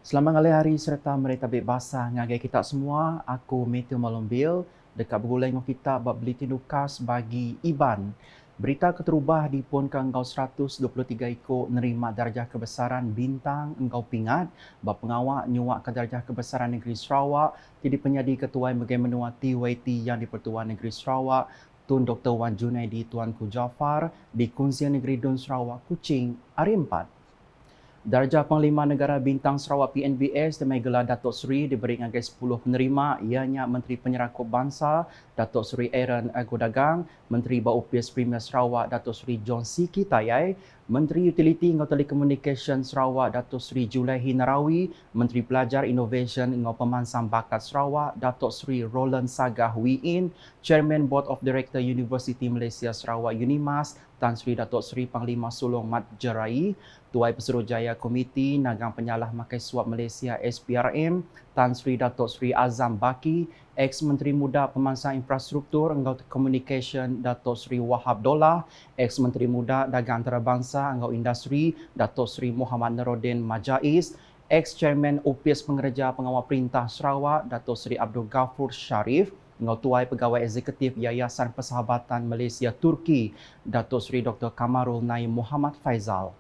Selamat hari serta merita bebasa ngagai kita semua. Aku Matthew Malombil dekat bergulai dengan kita bab bulletin lukas bagi Iban. Berita keterubah di pun ke engkau 123 ikut nerima darjah kebesaran bintang engkau pingat bab pengawak nyuak ke darjah kebesaran negeri Sarawak jadi penyadi ketua bagai menua TYT yang di Pertuan Negeri Sarawak Tun Dr. Wan Junaidi Tuanku Jaafar di Kunsian Negeri Dun Sarawak Kuching hari 4. Darjah Panglima Negara Bintang Sarawak PNBS Demai gelar Datuk Seri diberi dengan 10 penerima ianya Menteri Penyerakut Bangsa Datuk Seri Aaron Agodagang, Menteri Baupis Premier Sarawak Datuk Seri John Siki Tayai, Menteri Utility dan Telecommunication Sarawak Datuk Seri Julaihi Narawi, Menteri Pelajar Innovation dan Pemansang Bakat Sarawak Datuk Seri Roland Sagah Wiin, Chairman Board of Director University Malaysia Sarawak UNIMAS Tan Sri Datuk Seri Panglima Sulong Mat Jerai, Tuai Pesuruhjaya Komiti Nagang Penyalah Makai Suap Malaysia SPRM, Tan Sri Datuk Seri Azam Baki, Ex-Menteri Muda Pemansang Infrastruktur Engkau Communication Datuk Seri Wahab Dollah, Ex-Menteri Muda Dagang Antarabangsa Engkau Industri Datuk Seri Muhammad Nuruddin Majais, Ex-Chairman Opis Pengereja Pengawal Perintah Sarawak Datuk Seri Abdul Ghafur Sharif, Engkau Tuai Pegawai Eksekutif Yayasan Persahabatan Malaysia Turki Datuk Seri Dr. Kamarul Naim Muhammad Faizal.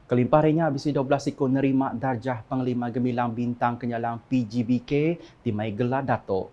Kelimpah harinya habis 12 ikut nerima darjah Panglima Gemilang Bintang Kenyalang PGBK di Mai Gelar Datuk.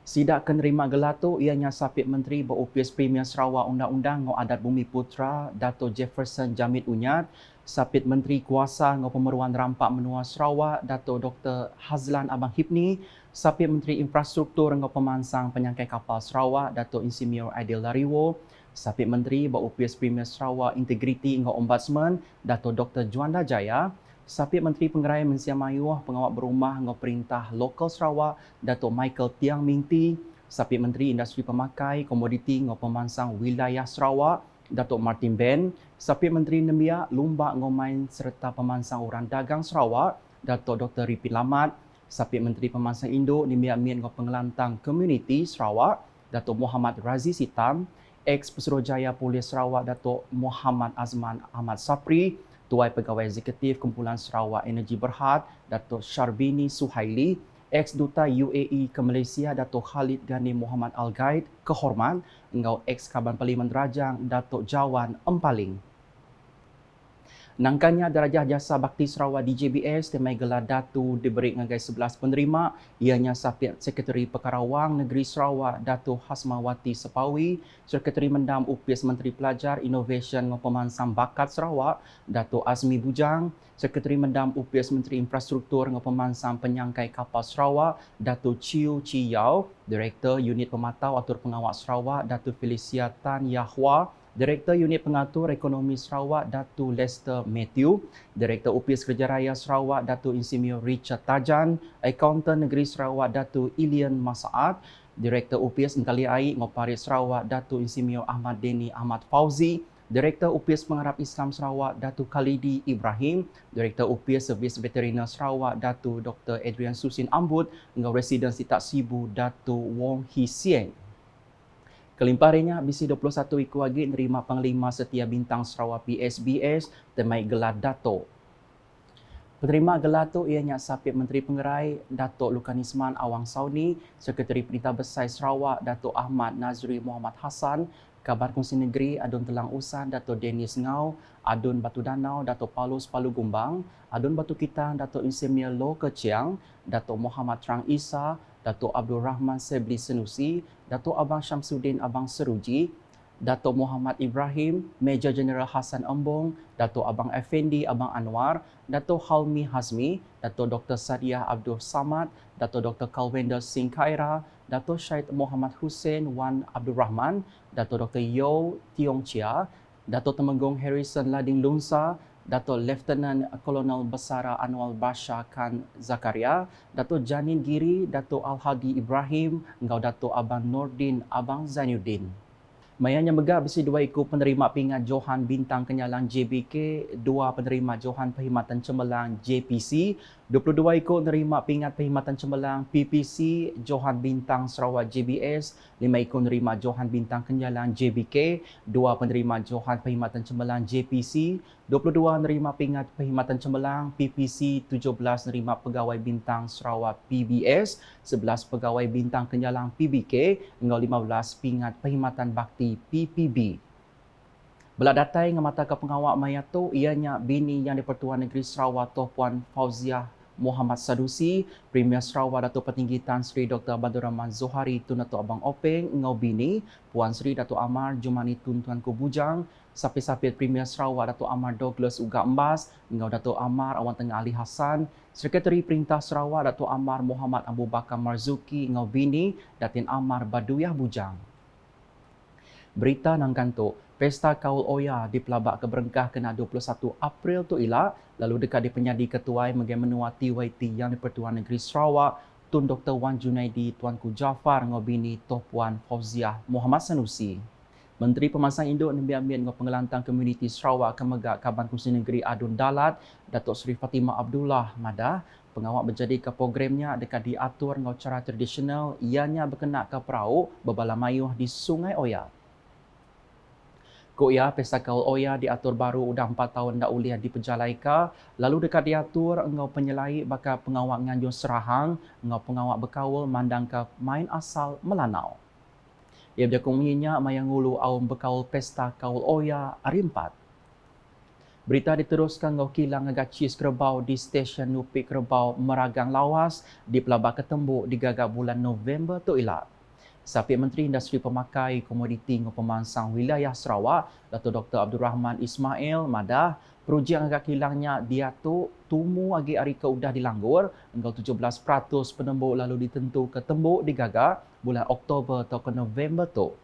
Sidak kenerima gelar tu ianya Sapit Menteri Berupis Premier Sarawak Undang-Undang Ngau Adat Bumi Putra Dato' Jefferson Jamit Unyat, Sapit Menteri Kuasa Ngau Pemeruan Rampak Menua Sarawak Dato' Dr. Hazlan Abang Hipni, Sapit Menteri Infrastruktur Ngau Pemansang Penyangkai Kapal Sarawak Dato' Insinyur Aidil Lariwo, Sapit Menteri Berupis Premier Sarawak Integriti Ngau Ombudsman Dato' Dr. Juanda Jaya, Sapit Menteri Pengerai Mensia Mayuh Pengawal Berumah Ngau Perintah Lokal Sarawak Dato' Michael Tiang Minti, Sapit Menteri Industri Pemakai Komoditi Ngau Pemansang Wilayah Sarawak Dato' Martin Ben, Sapit Menteri Nembia Lumbak Ngau Main serta Pemansang Orang Dagang Sarawak Dato' Dr. Ripi Lamat, Sapit Menteri Pemansang Induk Nembia Min Ngau Pengelantang Komuniti Sarawak Dato' Muhammad Razi Sitam, Ex-Pesuruhjaya Polis Sarawak Dato' Muhammad Azman Ahmad Sapri, Tuai Pegawai Eksekutif Kumpulan Sarawak Energi Berhad Dato' Syarbini Suhaili, Ex-Duta UAE ke Malaysia Dato' Khalid Ghani Muhammad Al-Ghaid Kehormat, engkau Ex-Kaban Parlimen Rajang Dato' Jawan Empaling. Nangkanya darjah Jasa Bakti Sarawak DJBS Temai Gelar Datu diberi dengan 11 penerima ianya Sapit Sekretari Pekarawang Negeri Sarawak Dato' Hasmawati Sepawi, Sekretari Mendam Upis Menteri Pelajar Innovation dan Pemansang Bakat Sarawak Dato' Azmi Bujang, Sekretari Mendam Upis Menteri Infrastruktur dan Pemansang Penyangkai Kapal Sarawak Dato' Chiu Chiyau, Direktur Unit Pematau Atur Pengawak Sarawak Dato' Felicia Tan Yahwa, Direktur Unit Pengatur Ekonomi Sarawak Datu Lester Matthew, Direktur Upis Kerja Raya Sarawak Datu Insinyur Richard Tajan, Akauntan Negeri Sarawak Datu Ilian Masaad, Direktur Upis Engkali Air Ngoparis Sarawak Datu Insinyur Ahmad Deni Ahmad Fauzi, Direktur Upis Pengarap Islam Sarawak Datu Khalidi Ibrahim, Direktur Upis Servis Veteriner Sarawak Datu Dr. Adrian Susin Ambut, dengan Residen Sitak Sibu Datu Wong Hee Sieng. Kelimpah harinya bisi 21 ikut lagi nerima Panglima Setia Bintang Sarawak PSBS Temai Gelar Dato'. Penerima gelar tu ianya Sapit Menteri Pengerai Dato' Lukanisman Awang Sauni, Sekretari Perintah Besar Sarawak Dato' Ahmad Nazri Muhammad Hassan, Kabar Kongsi Negeri Adun Telang Usan Dato' Dennis Ngau, Adun Batu Danau Dato' Paulus Palu Gumbang, Adun Batu Kitang Dato' Insinyur Lo Keciang, Dato' Muhammad Trang Isa, Dato' Abdul Rahman Sebli Senusi, Dato' Abang Syamsuddin Abang Seruji, Dato' Muhammad Ibrahim, Major General Hassan Embong, Dato' Abang Effendi Abang Anwar, Dato' Halmi Hazmi, Dato' Dr. Sadiah Abdul Samad, Dato' Dr. Kalwender Singh Khaira, Dato' Syed Muhammad Hussein Wan Abdul Rahman, Dato' Dr. Yo Tiong Chia, Dato' Temenggung Harrison Lading Lunsa, Dato' Lieutenant Kolonel Besara Anwar Basha Khan Zakaria, Dato' Janin Giri, Dato' Al-Hadi Ibrahim, engkau Dato' Abang Nordin Abang Zainuddin. Mayanya megah besi 2 ikut penerima pingat Johan Bintang Kenyalang JBK, 2 penerima Johan Perkhidmatan Cemerlang JPC, 22 ikut nerima pingat perkhidmatan cemerlang PPC Johan Bintang Sarawak JBS, 5 ikut nerima Johan Bintang Kenyalang JBK, 2 penerima Johan Perkhidmatan Cemerlang JPC, 22 nerima pingat perkhidmatan cemerlang PPC, 17 nerima pegawai bintang Sarawak PBS, 11 pegawai bintang Kenyalang PBK, hingga 15 pingat perkhidmatan bakti PPB. Belak datai dengan mata ke pengawak Mayato, ianya bini yang di-Pertuan Negeri Sarawak Tuan Puan Fauziah Muhammad Sadusi, Premier Sarawak Datuk Petinggi Tan Sri Dr. Abdul Rahman Zohari Tun Datuk Abang Openg, ngau bini, Puan Sri Datuk Amar Jumani Tun Tuanku Bujang, Sapit-sapit Premier Sarawak Datuk Amar Douglas Uga Embas, ngau Datuk Amar Awan Tengah Ali Hassan, Sekretari Perintah Sarawak Datuk Amar Muhammad Abu Bakar Marzuki, ngau bini, Datin Amar Baduyah Bujang. Berita nang kantuk, Pesta Kaul Oya di Pelabak Keberengkah kena 21 April tu elak, lalu dekat di penyadi ketuai menggai menua TYT yang di-Pertuan Negeri Sarawak, Tun Dr. Wan Junaidi Tuanku Jaafar ngobini Tuan Puan Fauziah Muhammad Sanusi. Menteri Pemasan Induk Nembiambien ngau Pengelantang Komuniti Sarawak Kemegak Kaban Kursi Negeri Adun Dalat, Datuk Seri Fatimah Abdullah Madah, pengawak berjadi ke programnya dekat diatur ngau cara tradisional ianya berkenak ke perahu berbala mayuh di Sungai Oya. Koya Pesta Kaul Oya diatur baru udah 4 tahun dah uliah di Pejalaika, lalu dekat diatur engau penyelai bakal pengawak nganjung serahang, engau pengawak berkaul mandang ke main asal Melanau. Ia berjakung menyinya mayang ulu awam berkaul Pesta Kaul Oya hari 4. Berita diteruskan ngau kilang agacis kerbau di stesen Nupi Kerbau Meragang Lawas di Pelabak Ketembuk di gagak bulan November tu elak. Sapit Menteri Industri Pemakai Komoditi ngau Pemansang Wilayah Sarawak, Datuk Dr. Abdul Rahman Ismail Madah, projek agak kilangnya dia tu tumu agi hari ke udah dilanggur, engkau 17% penembuk lalu ditentu ke tembuk digagak bulan Oktober atau ke November tu.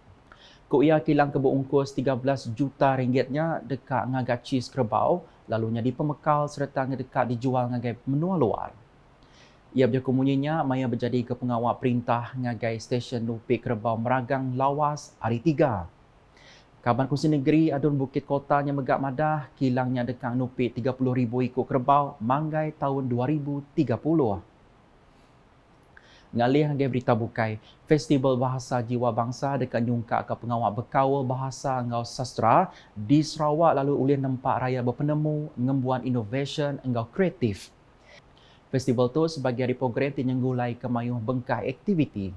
Kuia kilang kebuk ungkus 13 juta ringgitnya dekat ngagacis kerbau, lalunya dipemekal serta ngedekat dijual ngagai menua luar. Ia berkemunyinya maya berjadi ke pengawal perintah ngagai stesen Nupi Kerbau Meragang Lawas hari 3. Kaban Kursi Negeri Adun Bukit Kota yang megak madah kilangnya dekat Nupi 30,000 ikut kerbau manggai tahun 2030. Ngalih ngagai berita bukai, Festival Bahasa Jiwa Bangsa dekat nyungkak ke pengawal berkaul bahasa ngau sastra di Sarawak lalu ulih nampak raya berpenemu ngembuan innovation ngau kreatif. Festival tu sebagai hari program tinyenggulai ke mayuh bengkah aktiviti.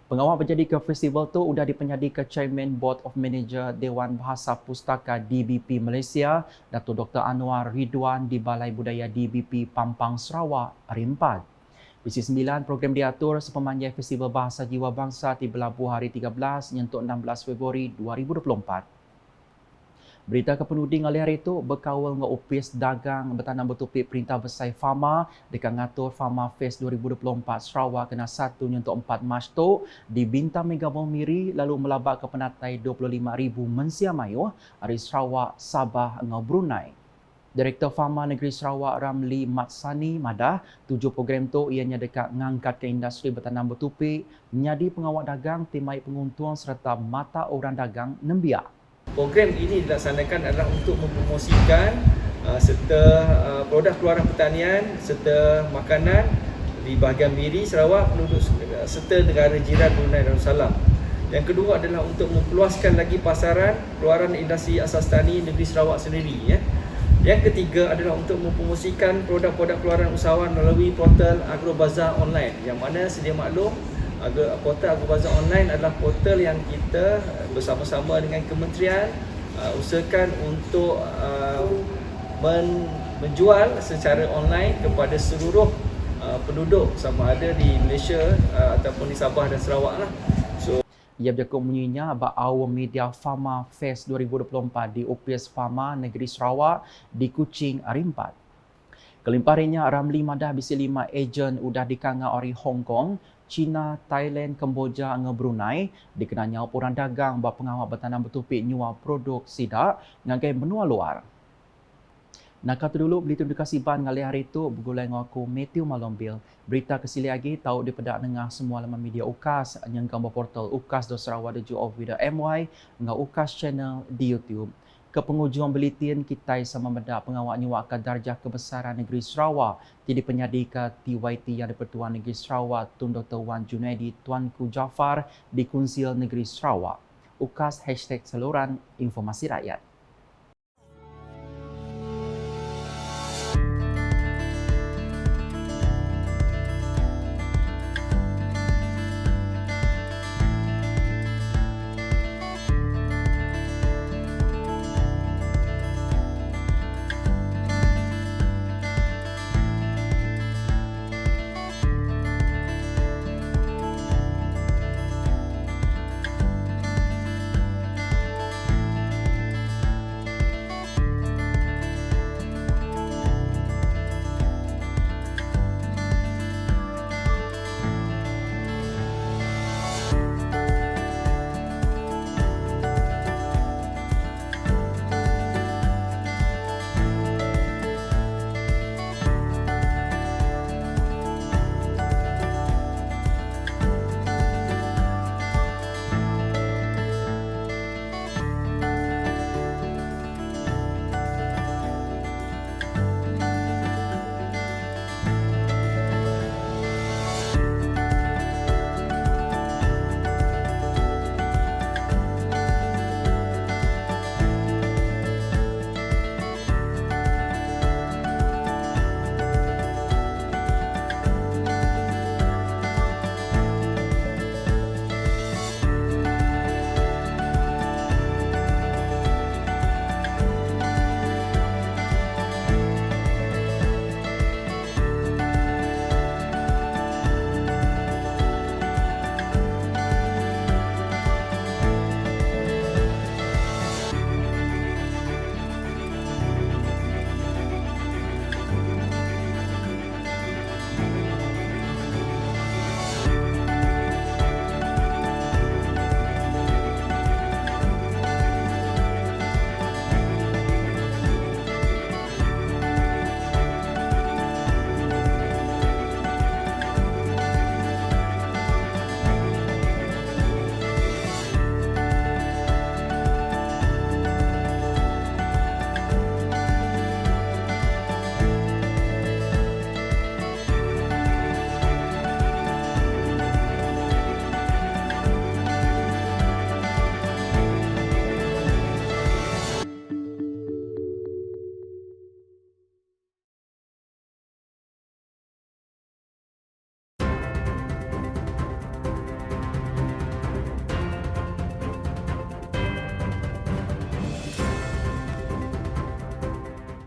Pengawal berjadi ke festival tu sudah dipenyadi ke Chairman Board of Manager Dewan Bahasa Pustaka DBP Malaysia, Datuk Dr. Anwar Ridwan di Balai Budaya DBP Pampang Sarawak hari 4. Misi 9 program diatur sepemanjang Festival Bahasa Jiwa Bangsa di Belabu hari 13 nyentuk 16 Februari 2024. Berita kepenuding oleh hari itu berkawal dengan Opis Dagang Bertanam Bertupik Perintah Besar Fama dekat ngatur Fama Fest 2024 Sarawak kena 1 nyentuk 4 Mac tu di Bintang Mega Mall Miri lalu melabak ke penatai 25,000 mensia mayuh hari Sarawak, Sabah dengan Brunei. Direktur Fama Negeri Sarawak Ramli Matsani Madah, 7 program tu ianya dekat ngangkat ke industri bertanam bertupik, menjadi pengawal dagang, timai penguntung serta mata orang dagang nembiak. Program ini dilaksanakan adalah untuk mempromosikan serta produk keluaran pertanian serta makanan di bahagian Miri, Sarawak, penduduk serta negara jiran Brunei Darussalam. Yang kedua adalah untuk memperluaskan lagi pasaran keluaran industri asas tani negeri Sarawak sendiri. Yang ketiga adalah untuk mempromosikan produk-produk keluaran usahawan melalui portal Agrobazar Online, yang mana sedia maklum portal Agrobazar Online adalah portal yang kita bersama-sama dengan kementerian usahakan untuk menjual secara online kepada seluruh penduduk sama ada di Malaysia ataupun di Sabah dan Sarawak lah. Ia berkemunyinya bahawa media Fama Fest 2024 di UPS Fama Negeri Sarawak di Kuching hari 4. Kelimparinya Ramli Madah bisi 5 ejen udah dikanga ori Hong Kong, China, Thailand, Kemboja dengan Brunei dikenanya orang dagang bah pengawal bertanam bertupik nyua produk sidak ngagai benua luar. Nak kata dulu beli terima kasih ban ngalih hari itu bergulai dengan aku Matthew Malombil. Berita kesili lagi tahu di pedak dengar semua laman media UKAS yang gambar portal ukas.sarawak.gov.my dengan UKAS channel di YouTube. Ke penghujung buletin kita sama mendak pengawal nyuak ke darjah kebesaran negeri Sarawak. Jadi penyadika TYT yang di-Pertuan Negeri Sarawak Tun Dr. Wan Junaidi Tuanku Jaafar di Kunsil Negeri Sarawak. UKAS #Saluran Informasi Rakyat.